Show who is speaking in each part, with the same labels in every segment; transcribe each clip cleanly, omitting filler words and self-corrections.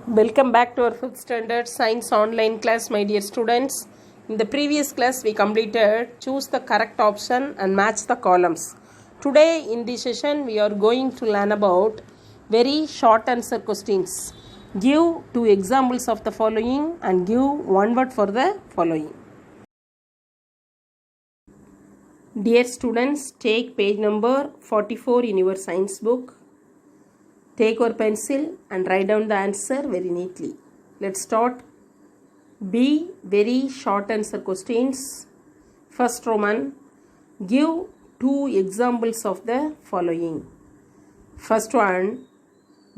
Speaker 1: Welcome back to our 5th standard science online class, my dear students. In the previous class we completed choose the correct option and match the columns. Today in this session we are going to learn about very short answer questions. Give 2 examples of the following and give one word for the following. Dear students, take page number 44 in your science book. Take your pencil and write down the answer very neatly. Let's start. Be very short answer questions. First Roman, give 2 examples of the following. First one,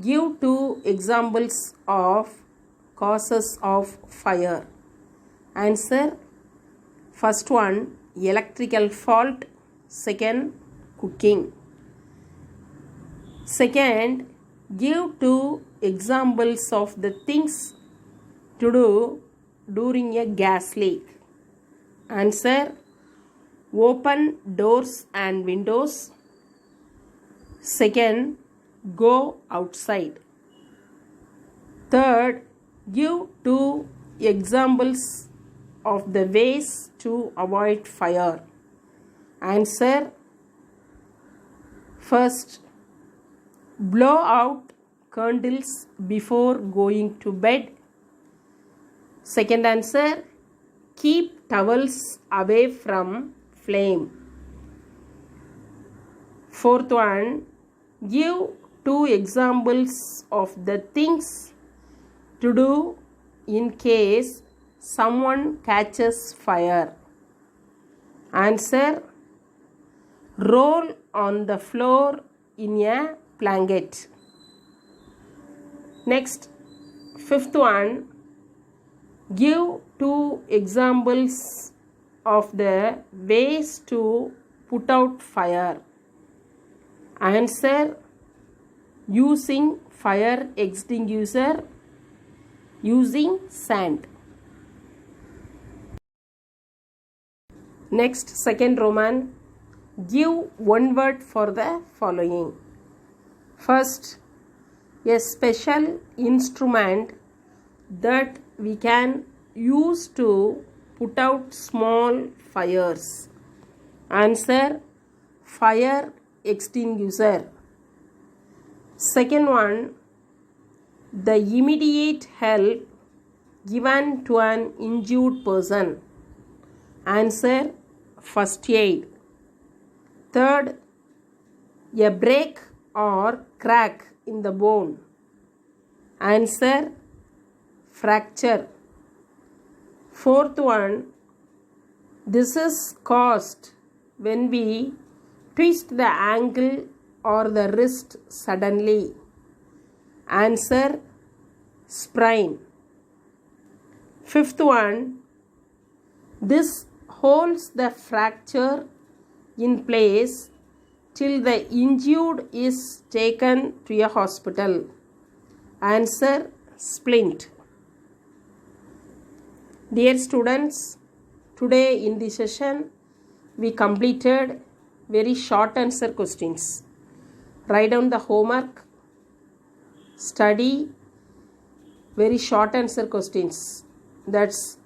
Speaker 1: give 2 examples of causes of fire. Answer. First one, electrical fault. Second, cooking. Second, give 2 examples of the things to do during a gas leak. Answer. Open doors and windows. Second, go outside. Third, give 2 examples of the ways to avoid fire. Answer. First, blow out candles before going to bed. Second answer, keep towels away from flame. Fourth one, give 2 examples of the things to do in case someone catches fire. Answer, roll on the floor in a blanket. Next, fifth one, give 2 examples of the ways to put out fire. Answer, using fire extinguisher, using sand. Next, second Roman, give one word for the following. First, a special instrument that we can use to put out small fires. Answer, fire extinguisher. Second one, the immediate help given to an injured person. Answer, first aid. Third, a break or crack in the bone. Answer, fracture. Fourth one, this is caused when we twist the ankle or the wrist suddenly. Answer, sprain. Fifth one, this holds the fracture in place till the injured is taken to a hospital. Answer, splint. Dear students, today in this session we completed very short answer questions. Write down the homework, study very short answer questions. That's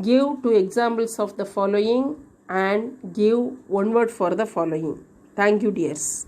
Speaker 1: give 2 examples of the following and give one word for the following. Thank you, dears.